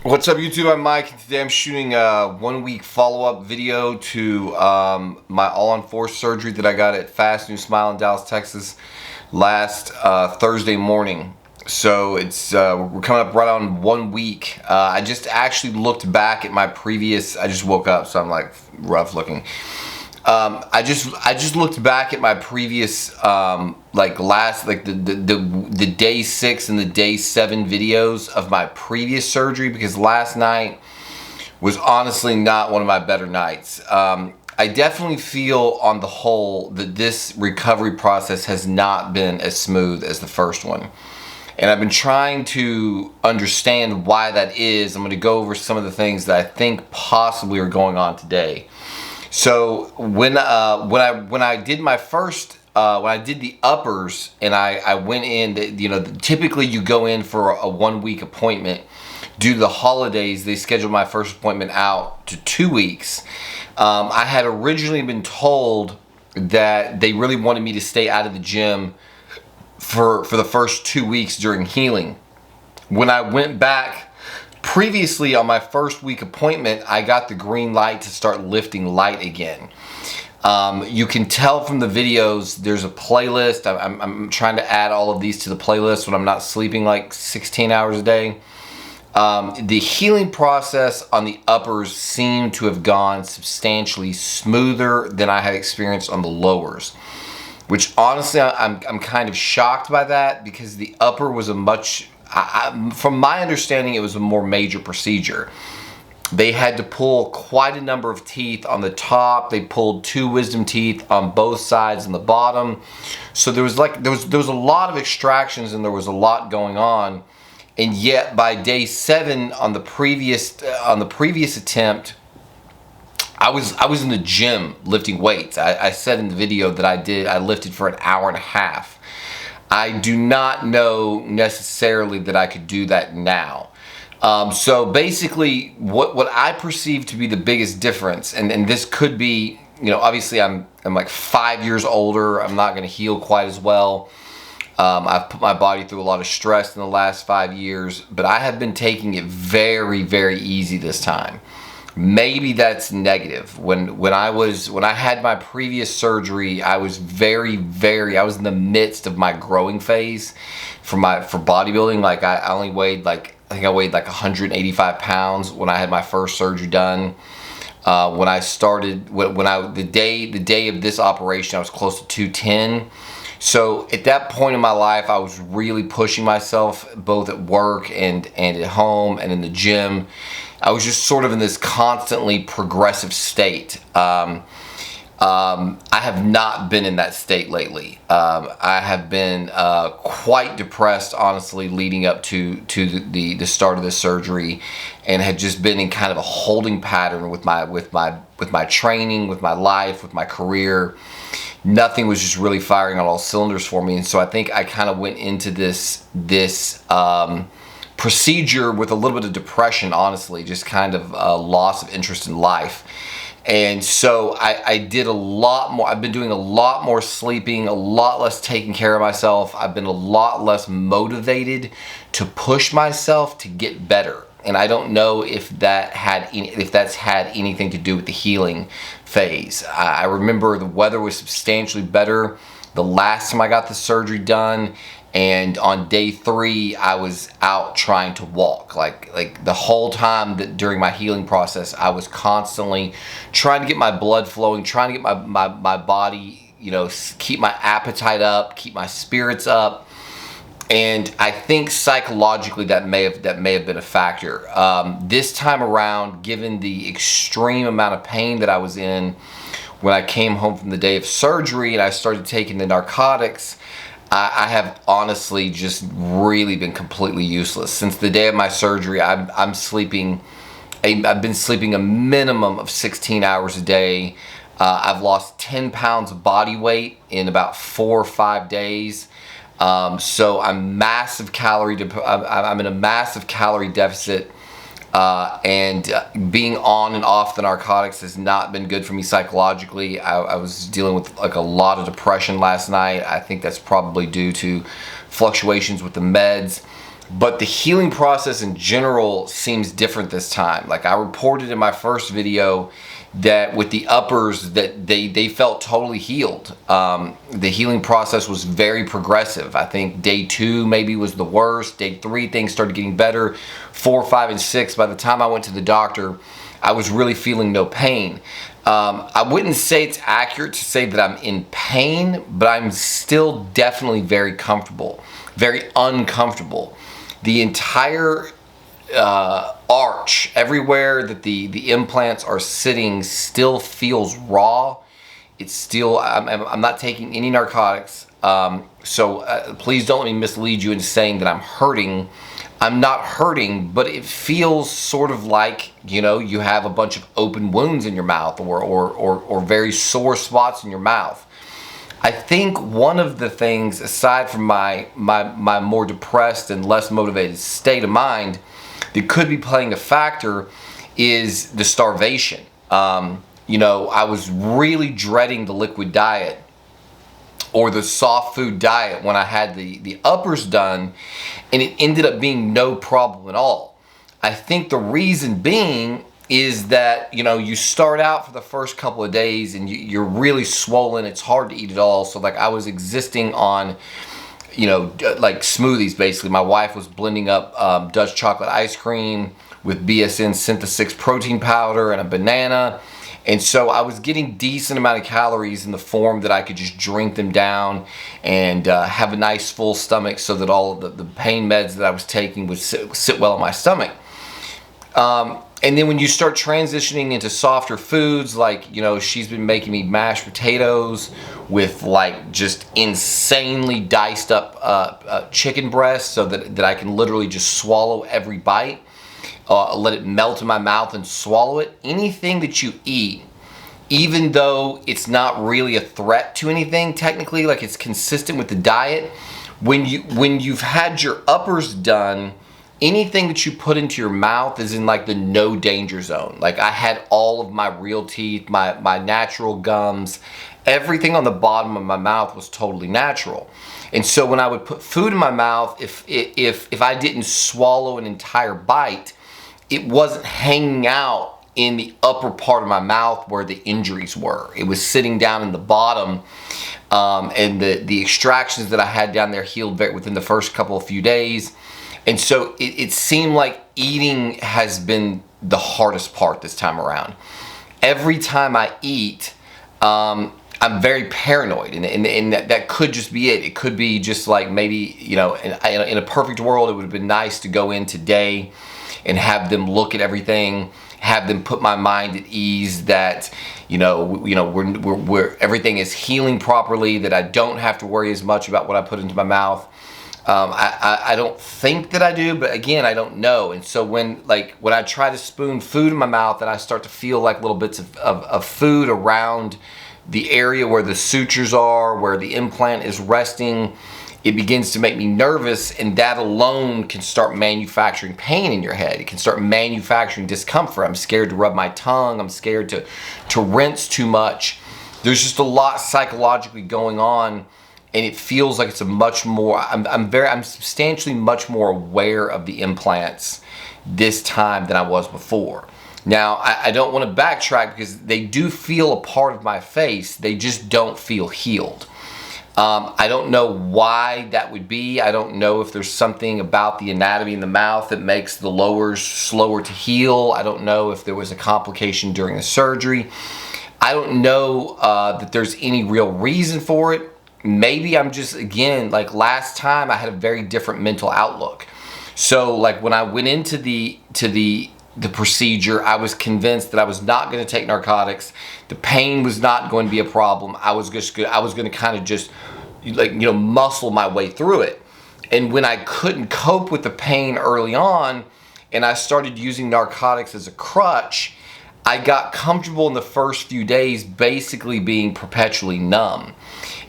What's up YouTube, I'm Mike, and today I'm shooting a 1 week follow-up video to my all-on-4 surgery that I got at FastNewSmile in Dallas, Texas last Thursday morning. So it's we're coming up right on 1 week. I just actually looked back at my previous, I just woke up so I'm like rough looking. I just looked back at my previous the day 6 and the day 7 videos of my previous surgery, because last night was honestly not one of my better nights. I definitely feel on the whole that this recovery process has not been as smooth as the first one. And I've been trying to understand why that is. I'm going to go over some of the things that I think possibly are going on today. So when I did my first when I did the uppers and I went in, typically you go in for a 1 week appointment. Due to the holidays, they scheduled my first appointment out to 2 weeks. I had originally been told that they really wanted me to stay out of the gym for the first 2 weeks during healing. When I went back previously on my first week appointment, I got the green light to start lifting light again. You can tell from the videos, there's a playlist. I'm trying to add all of these to the playlist when I'm not sleeping like 16 hours a day. The healing process on the uppers seemed to have gone substantially smoother than I had experienced on the lowers, which honestly I'm kind of shocked by that, because the upper was a much, from my understanding, it was a more major procedure. They had to pull quite a number of teeth on the top. They pulled 2 wisdom teeth on both sides and the bottom. So there was a lot of extractions and there was a lot going on. And yet by day 7 on the previous attempt, I was in the gym lifting weights. I said in the video that I lifted for an hour and a half. I do not know necessarily that I could do that now. So basically what I perceive to be the biggest difference, and this could be, obviously I'm like 5 years older. I'm not going to heal quite as well. I've put my body through a lot of stress in the last 5 years, but I have been taking it very, very easy this time. Maybe that's negative. When I had my previous surgery, I was I was in the midst of my growing phase for bodybuilding. Like I only weighed I think I weighed like 185 pounds when I had my first surgery done. When I started, the day of this operation, I was close to 210. So at that point in my life, I was really pushing myself both at work and at home and in the gym. I was just sort of in this constantly progressive state. I have not been in that state lately. I have been quite depressed, honestly, leading up to the start of this surgery, and had just been in kind of a holding pattern with my training, with my life, with my career. Nothing was just really firing on all cylinders for me, and so I think I kind of went into this procedure with a little bit of depression, honestly, just kind of a loss of interest in life. And so I did a lot more. I've been doing a lot more sleeping, a lot less taking care of myself. I've been a lot less motivated to push myself to get better. And I don't know if that's had anything to do with the healing phase. I remember the weather was substantially better the last time I got the surgery done, and on day 3 I was out trying to walk. Like the whole time that during my healing process, I was constantly trying to get my blood flowing, trying to get my body, keep my appetite up, keep my spirits up. And I think psychologically that may have been a factor. This time around, given the extreme amount of pain that I was in when I came home from the day of surgery and I started taking the narcotics, I have honestly just really been completely useless. Since the day of my surgery, I've been sleeping a minimum of 16 hours a day. I've lost 10 pounds of body weight in about 4 or 5 days. So I'm in a massive calorie deficit, and being on and off the narcotics has not been good for me psychologically. I was dealing with like a lot of depression last night. I think that's probably due to fluctuations with the meds. But the healing process in general seems different this time. Like I reported in my first video that with the uppers that they felt totally healed. The healing process was very progressive. I think day 2 maybe was the worst. Day 3 things started getting better. 4, 5, and 6, by the time I went to the doctor, I was really feeling no pain. I wouldn't say it's accurate to say that I'm in pain, but I'm still definitely very comfortable, very uncomfortable. The entire arch, everywhere that the implants are sitting, still feels raw. It's still, I'm not taking any narcotics, so please don't let me mislead you into saying that I'm hurting. I'm not hurting, but it feels sort of like, you know, you have a bunch of open wounds in your mouth or very sore spots in your mouth. I think one of the things, aside from my more depressed and less motivated state of mind, that could be playing a factor is the starvation. You know, I was really dreading the liquid diet or the soft food diet when I had the uppers done, and it ended up being no problem at all. I think the reason being is that, you know, you start out for the first couple of days and you're really swollen. It's hard to eat at all. So like I was existing on, you know, like smoothies basically. My wife was blending up Dutch chocolate ice cream with BSN Synth6 protein powder and a banana. And so I was getting decent amount of calories in the form that I could just drink them down and have a nice full stomach so that all of the pain meds that I was taking would sit well in my stomach. And then when you start transitioning into softer foods, like, you know, she's been making me mashed potatoes with like just insanely diced up chicken breasts so that I can literally just swallow every bite. Let it melt in my mouth and swallow it. Anything that you eat, even though it's not really a threat to anything technically, like it's consistent with the diet, when you've had your uppers done, anything that you put into your mouth is in like the no danger zone. Like I had all of my real teeth, my natural gums, everything on the bottom of my mouth was totally natural. And so when I would put food in my mouth, if I didn't swallow an entire bite, it wasn't hanging out in the upper part of my mouth where the injuries were. It was sitting down in the bottom, and the extractions that I had down there healed within the first few days. And so it seemed like eating has been the hardest part this time around. Every time I eat, I'm very paranoid, and that could just be it. It could be just like maybe, you know, in a perfect world, it would have been nice to go in today and have them look at everything, have them put my mind at ease that, we're everything is healing properly, that I don't have to worry as much about what I put into my mouth. I don't think that I do, but again, I don't know. And so when I try to spoon food in my mouth and I start to feel like little bits of food around the area where the sutures are, where the implant is resting, it begins to make me nervous, and that alone can start manufacturing pain in your head. It can start manufacturing discomfort. I'm scared to rub my tongue. I'm scared to rinse too much. There's just a lot psychologically going on, and it feels like it's a much more, I'm substantially much more aware of the implants this time than I was before. Now, I don't want to backtrack because they do feel a part of my face. They just don't feel healed. I don't know why that would be. I don't know if there's something about the anatomy in the mouth that makes the lowers slower to heal. I don't know if there was a complication during the surgery. I don't know that there's any real reason for it. Maybe I'm just, again, like last time I had a very different mental outlook. So like when I went into the procedure, I was convinced that I was not going to take narcotics. The pain was not going to be a problem. I was going to kind of just muscle my way through it. And when I couldn't cope with the pain early on and I started using narcotics as a crutch, I got comfortable in the first few days basically being perpetually numb.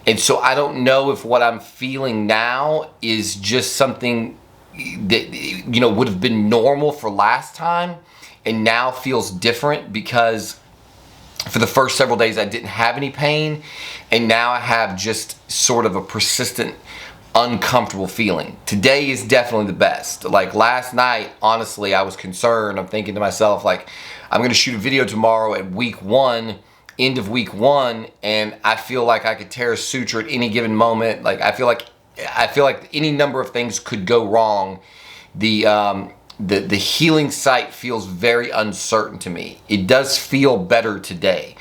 And so I don't know if what I'm feeling now is just something that would have been normal for last time and now feels different because for the first several days I didn't have any pain, and now I have just sort of a persistent uncomfortable feeling. Today is definitely the best. Like last night, honestly, I was concerned. I'm thinking to myself, like, I'm going to shoot a video tomorrow at week 1, end of week 1, and I feel like I could tear a suture at any given moment. Like I feel like any number of things could go wrong. The healing site feels very uncertain to me. It does feel better today.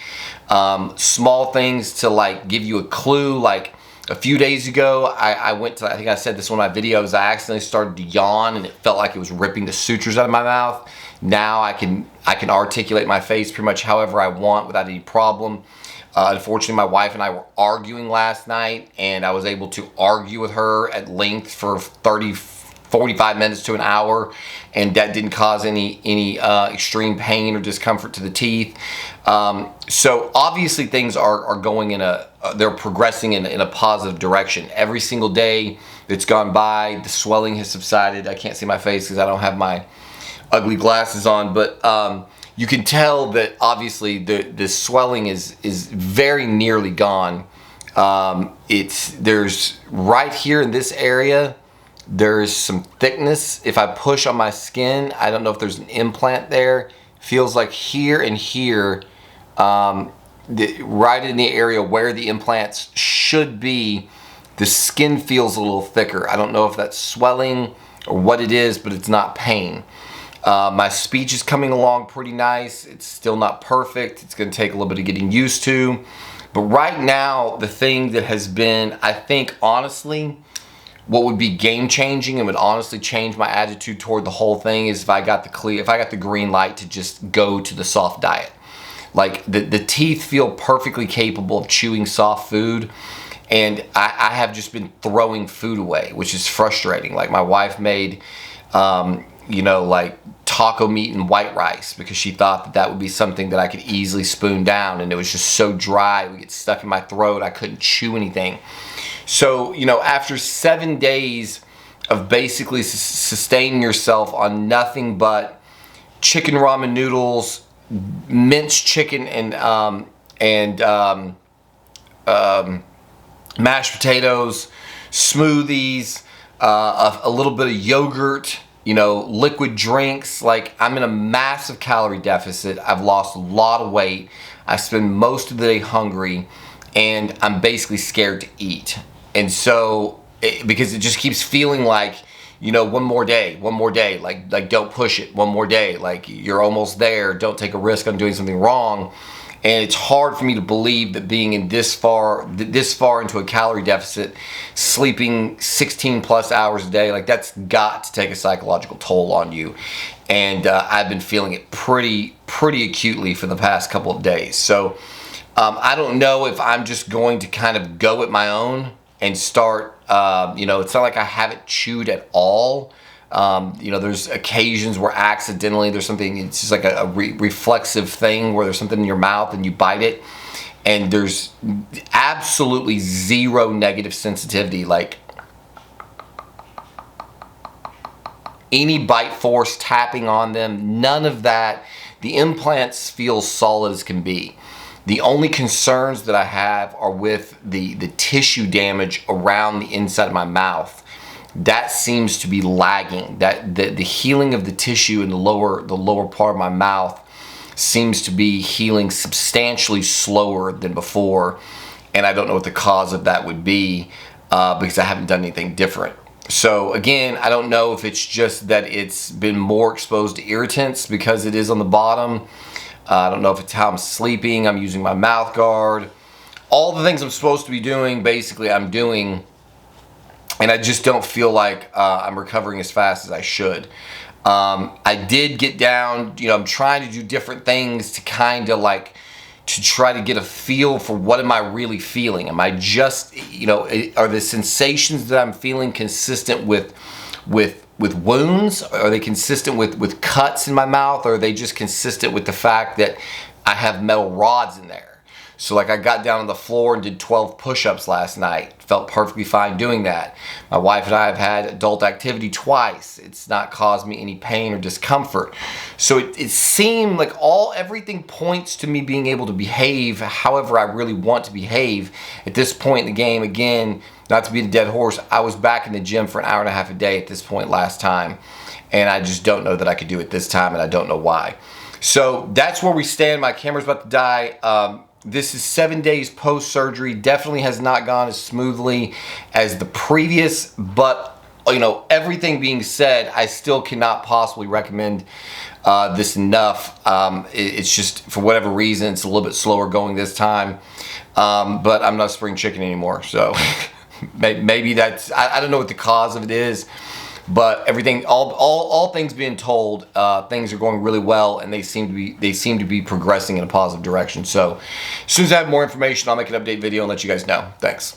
Small things to like give you a clue, like a few days ago, I went to, I think I said this in one of my videos, I accidentally started to yawn and it felt like it was ripping the sutures out of my mouth. Now I can articulate my face pretty much however I want without any problem. Unfortunately, my wife and I were arguing last night, and I was able to argue with her at length for 45 minutes to an hour, and that didn't cause any extreme pain or discomfort to the teeth. So obviously things are going they're progressing in a positive direction. Every single day that's gone by, the swelling has subsided. I can't see my face because I don't have my ugly glasses on, but you can tell that obviously the swelling is very nearly gone. There's right here in this area, there's some thickness. If I push on my skin, I don't know if there's an implant there. Feels like here and here, right in the area where the implants should be, the skin feels a little thicker. I don't know if that's swelling or what it is, but it's not pain. My speech is coming along pretty nice. It's still not perfect. It's going to take a little bit of getting used to. But right now, the thing that has been, I think, honestly, what would be game changing and would honestly change my attitude toward the whole thing is if I got the green light to just go to the soft diet. Like the teeth feel perfectly capable of chewing soft food, and I have just been throwing food away, which is frustrating. Like my wife made, like taco meat and white rice because she thought that would be something that I could easily spoon down, and it was just so dry, it would get stuck in my throat, I couldn't chew anything. So, after 7 days of basically sustaining yourself on nothing but chicken ramen noodles, minced chicken, and mashed potatoes, smoothies, a little bit of yogurt, liquid drinks, like I'm in a massive calorie deficit. I've lost a lot of weight. I spend most of the day hungry, and I'm basically scared to eat. And so, because it just keeps feeling like, one more day, like don't push it, one more day, like you're almost there, don't take a risk on doing something wrong. And it's hard for me to believe that being in this far into a calorie deficit, sleeping 16 plus hours a day, like that's got to take a psychological toll on you. And I've been feeling it pretty acutely for the past couple of days. So I don't know if I'm just going to kind of go at my own and start, it's not like I haven't chewed at all. There's occasions where accidentally there's something, it's just like a reflexive thing where there's something in your mouth and you bite it, and there's absolutely zero negative sensitivity. Like any bite force, tapping on them, none of that. The implants feel solid as can be. The only concerns that I have are with the tissue damage around the inside of my mouth. That seems to be lagging. That the healing of the tissue in the lower part of my mouth seems to be healing substantially slower than before, and I don't know what the cause of that would be because I haven't done anything different. So again, I don't know if it's just that it's been more exposed to irritants because it is on the bottom. I don't know if it's how I'm sleeping. I'm using my mouth guard. All the things I'm supposed to be doing, basically, I'm doing. And I just don't feel like I'm recovering as fast as I should. I did get down, I'm trying to do different things to kind of like, to try to get a feel for what am I really feeling? Am I just, are the sensations that I'm feeling consistent with wounds? Are they consistent with cuts in my mouth? Or are they just consistent with the fact that I have metal rods in there? So like I got down on the floor and did 12 push-ups last night. Felt perfectly fine doing that. My wife and I have had adult activity twice. It's not caused me any pain or discomfort. So it seemed like everything points to me being able to behave however I really want to behave. At this point in the game, again, not to be the dead horse, I was back in the gym for an hour and a half a day at this point last time. And I just don't know that I could do it this time, and I don't know why. So that's where we stand. My camera's about to die. This is 7 days post-surgery. Definitely has not gone as smoothly as the previous, but everything being said, I still cannot possibly recommend this enough. It's just, for whatever reason, it's a little bit slower going this time. But I'm not spring chicken anymore, so maybe that's, I don't know what the cause of it is. But everything, all things being told, things are going really well, and they seem to be progressing in a positive direction. So as soon as I have more information, I'll make an update video and let you guys know. Thanks.